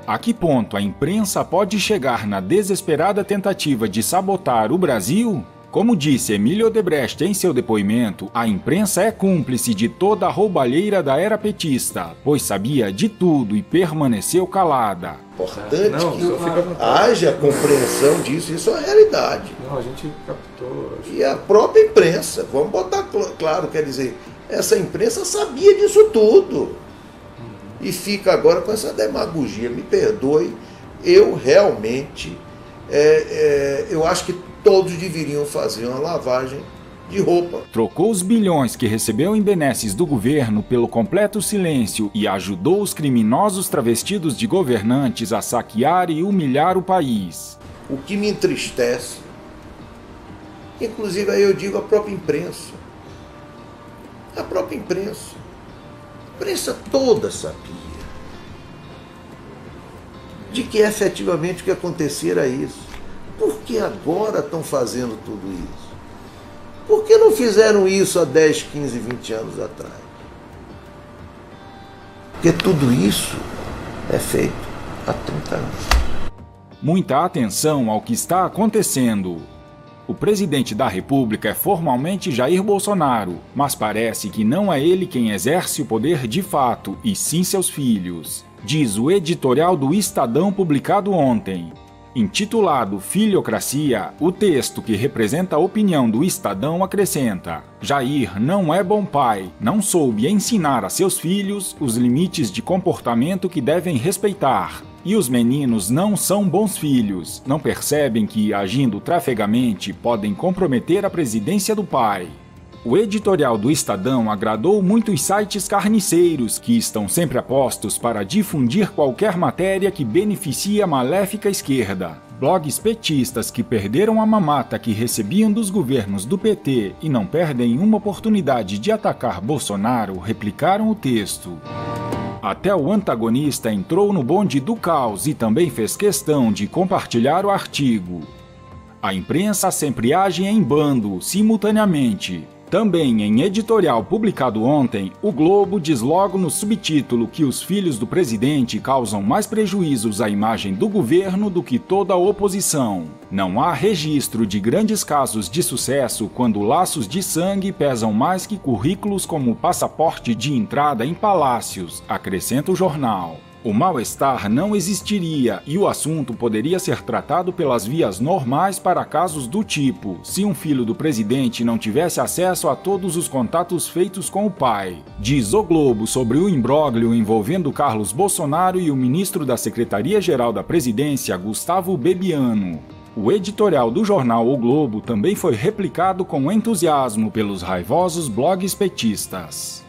A que ponto a imprensa pode chegar na desesperada tentativa de sabotar o Brasil? Como disse Emílio Odebrecht em seu depoimento, a imprensa é cúmplice de toda a roubalheira da era petista, pois sabia de tudo e permaneceu calada. Importante que haja compreensão disso, isso é uma realidade. Não, a gente captou. E a própria imprensa, vamos botar claro, quer dizer, essa imprensa sabia disso tudo. E fica agora com essa demagogia, me perdoe, eu realmente, eu acho que todos deveriam fazer uma lavagem de roupa. Trocou os bilhões que recebeu em benesses do governo pelo completo silêncio e ajudou os criminosos travestidos de governantes a saquear e humilhar o país. O que me entristece, inclusive aí eu digo a própria imprensa. A própria imprensa. A imprensa toda sabia de que efetivamente o que acontecia era isso. Por que agora estão fazendo tudo isso? Por que não fizeram isso há 10, 15, 20 anos atrás? Porque tudo isso é feito há 30 anos. Muita atenção ao que está acontecendo. O presidente da República é formalmente Jair Bolsonaro, mas parece que não é ele quem exerce o poder de fato, e sim seus filhos. Diz o editorial do Estadão publicado ontem. Intitulado Filhocracia, o texto que representa a opinião do Estadão acrescenta: Jair não é bom pai, não soube ensinar a seus filhos os limites de comportamento que devem respeitar. E os meninos não são bons filhos, não percebem que, agindo trafegamente, podem comprometer a presidência do pai. O editorial do Estadão agradou muitos sites carniceiros que estão sempre apostos para difundir qualquer matéria que beneficie a maléfica esquerda. Blogs petistas que perderam a mamata que recebiam dos governos do PT e não perdem uma oportunidade de atacar Bolsonaro replicaram o texto. Até o antagonista entrou no bonde do caos e também fez questão de compartilhar o artigo. A imprensa sempre age em bando, simultaneamente. Também em editorial publicado ontem, o Globo diz logo no subtítulo que os filhos do presidente causam mais prejuízos à imagem do governo do que toda a oposição. Não há registro de grandes casos de sucesso quando laços de sangue pesam mais que currículos como passaporte de entrada em palácios, acrescenta o jornal. O mal-estar não existiria e o assunto poderia ser tratado pelas vias normais para casos do tipo, se um filho do presidente não tivesse acesso a todos os contatos feitos com o pai. Diz o Globo sobre o imbróglio envolvendo Carlos Bolsonaro e o ministro da Secretaria-Geral da Presidência, Gustavo Bebiano. O editorial do jornal O Globo também foi replicado com entusiasmo pelos raivosos blogs petistas.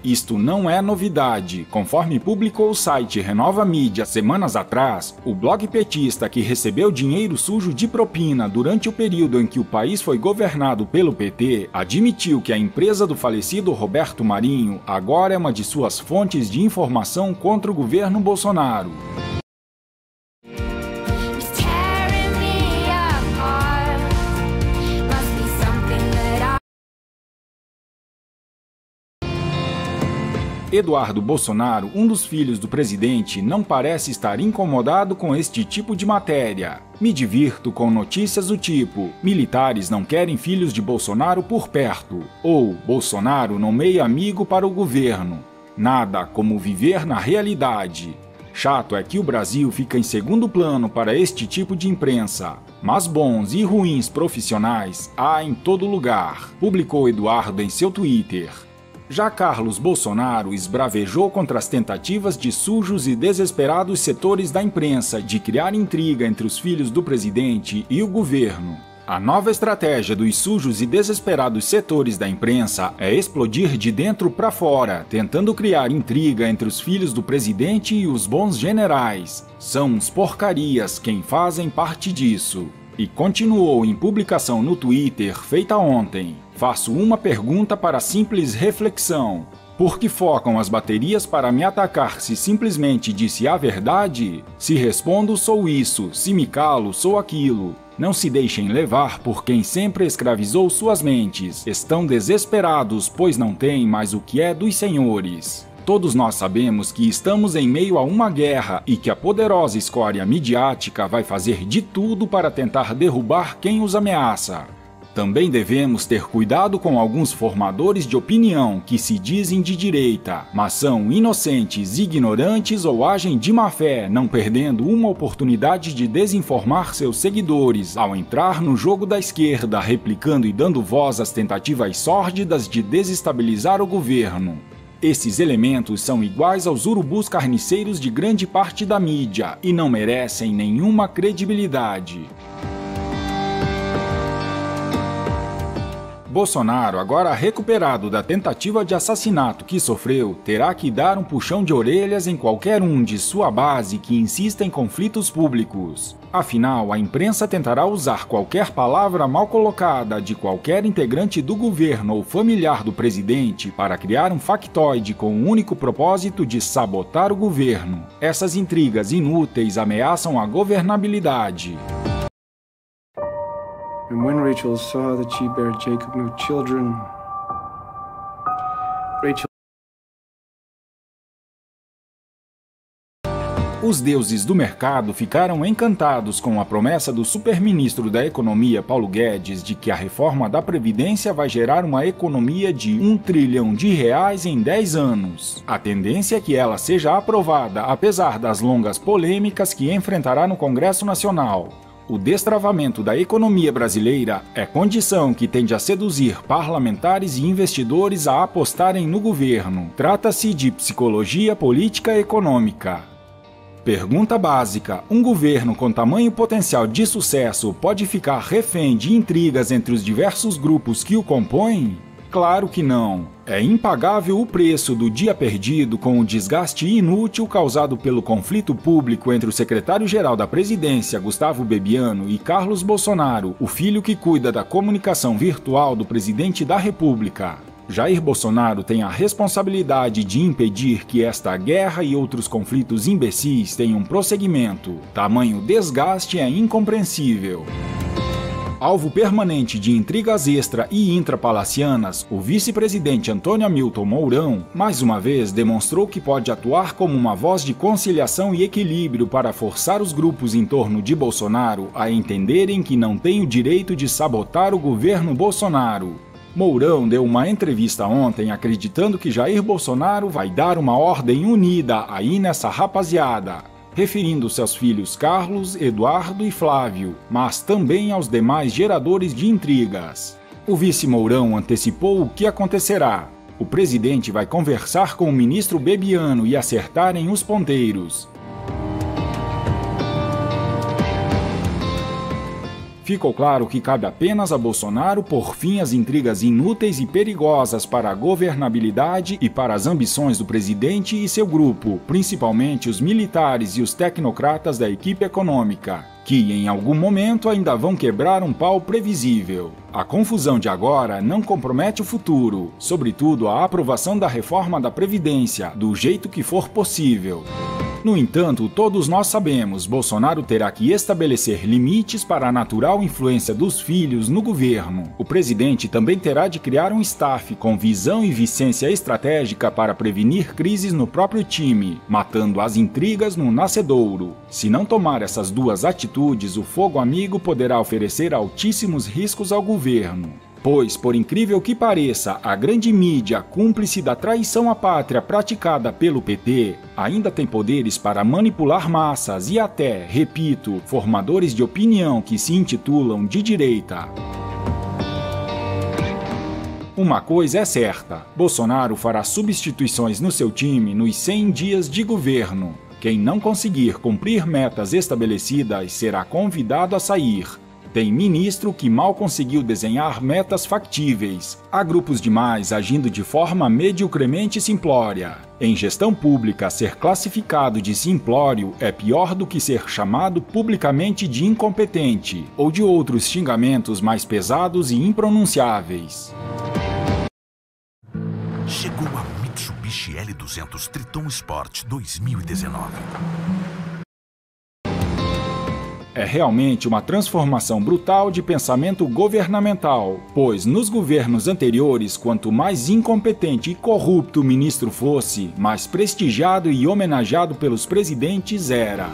Isto não é novidade. Conforme publicou o site Renova Mídia semanas atrás, o blog petista que recebeu dinheiro sujo de propina durante o período em que o país foi governado pelo PT admitiu que a empresa do falecido Roberto Marinho agora é uma de suas fontes de informação contra o governo Bolsonaro. Eduardo Bolsonaro, um dos filhos do presidente, não parece estar incomodado com este tipo de matéria. Me divirto com notícias do tipo: militares não querem filhos de Bolsonaro por perto, ou Bolsonaro nomeia amigo para o governo. Nada como viver na realidade. Chato é que o Brasil fica em segundo plano para este tipo de imprensa, mas bons e ruins profissionais há em todo lugar, publicou Eduardo em seu Twitter. Já Carlos Bolsonaro esbravejou contra as tentativas de sujos e desesperados setores da imprensa de criar intriga entre os filhos do presidente e o governo. A nova estratégia dos sujos e desesperados setores da imprensa é explodir de dentro para fora, tentando criar intriga entre os filhos do presidente e os bons generais. São uns porcarias quem fazem parte disso. E continuou em publicação no Twitter feita ontem. Faço uma pergunta para simples reflexão. Por que focam as baterias para me atacar se simplesmente disse a verdade? Se respondo, sou isso. Se me calo, sou aquilo. Não se deixem levar por quem sempre escravizou suas mentes. Estão desesperados, pois não têm mais o que é dos senhores. Todos nós sabemos que estamos em meio a uma guerra e que a poderosa escória midiática vai fazer de tudo para tentar derrubar quem os ameaça. Também devemos ter cuidado com alguns formadores de opinião que se dizem de direita, mas são inocentes, ignorantes ou agem de má fé, não perdendo uma oportunidade de desinformar seus seguidores ao entrar no jogo da esquerda, replicando e dando voz às tentativas sórdidas de desestabilizar o governo. Esses elementos são iguais aos urubus carniceiros de grande parte da mídia e não merecem nenhuma credibilidade. Bolsonaro, agora recuperado da tentativa de assassinato que sofreu, terá que dar um puxão de orelhas em qualquer um de sua base que insista em conflitos públicos. Afinal, a imprensa tentará usar qualquer palavra mal colocada de qualquer integrante do governo ou familiar do presidente para criar um factoide com o único propósito de sabotar o governo. Essas intrigas inúteis ameaçam a governabilidade. And when Rachel saw that she bare Jacob no children, Rachel... Os deuses do mercado ficaram encantados com a promessa do superministro da Economia, Paulo Guedes, de que a reforma da Previdência vai gerar uma economia de R$1 trilhão em 10 anos. A tendência é que ela seja aprovada, apesar das longas polêmicas que enfrentará no Congresso Nacional. O destravamento da economia brasileira é condição que tende a seduzir parlamentares e investidores a apostarem no governo. Trata-se de psicologia política econômica. Pergunta básica: um governo com tamanho potencial de sucesso pode ficar refém de intrigas entre os diversos grupos que o compõem? Claro que não. É impagável o preço do dia perdido com o desgaste inútil causado pelo conflito público entre o secretário-geral da Presidência, Gustavo Bebiano, e Carlos Bolsonaro, o filho que cuida da comunicação virtual do presidente da República. Jair Bolsonaro tem a responsabilidade de impedir que esta guerra e outros conflitos imbecis tenham prosseguimento. Tamanho desgaste é incompreensível. Alvo permanente de intrigas extra e intrapalacianas, o vice-presidente Antônio Hamilton Mourão, mais uma vez, demonstrou que pode atuar como uma voz de conciliação e equilíbrio para forçar os grupos em torno de Bolsonaro a entenderem que não têm o direito de sabotar o governo Bolsonaro. Mourão deu uma entrevista ontem acreditando que Jair Bolsonaro vai dar uma ordem unida aí nessa rapaziada, referindo seus filhos Carlos, Eduardo e Flávio, mas também aos demais geradores de intrigas. O vice Mourão antecipou o que acontecerá. O presidente vai conversar com o ministro Bebiano e acertarem os ponteiros. Ficou claro que cabe apenas a Bolsonaro pôr fim às intrigas inúteis e perigosas para a governabilidade e para as ambições do presidente e seu grupo, principalmente os militares e os tecnocratas da equipe econômica, que em algum momento ainda vão quebrar um pau previsível. A confusão de agora não compromete o futuro, sobretudo a aprovação da reforma da Previdência, do jeito que for possível. No entanto, todos nós sabemos, Bolsonaro terá que estabelecer limites para a natural influência dos filhos no governo. O presidente também terá de criar um staff com visão e vicência estratégica para prevenir crises no próprio time, matando as intrigas no nascedouro. Se não tomar essas duas atitudes, o fogo amigo poderá oferecer altíssimos riscos ao governo. Pois, por incrível que pareça, a grande mídia, cúmplice da traição à pátria praticada pelo PT, ainda tem poderes para manipular massas e até, repito, formadores de opinião que se intitulam de direita. Uma coisa é certa: Bolsonaro fará substituições no seu time nos 100 dias de governo. Quem não conseguir cumprir metas estabelecidas será convidado a sair. Tem ministro que mal conseguiu desenhar metas factíveis. Há grupos demais agindo de forma mediocremente simplória. Em gestão pública, ser classificado de simplório é pior do que ser chamado publicamente de incompetente, ou de outros xingamentos mais pesados e impronunciáveis. Chegou a Mitsubishi L200 Triton Sport 2019. É realmente uma transformação brutal de pensamento governamental, pois nos governos anteriores, quanto mais incompetente e corrupto o ministro fosse, mais prestigiado e homenageado pelos presidentes era.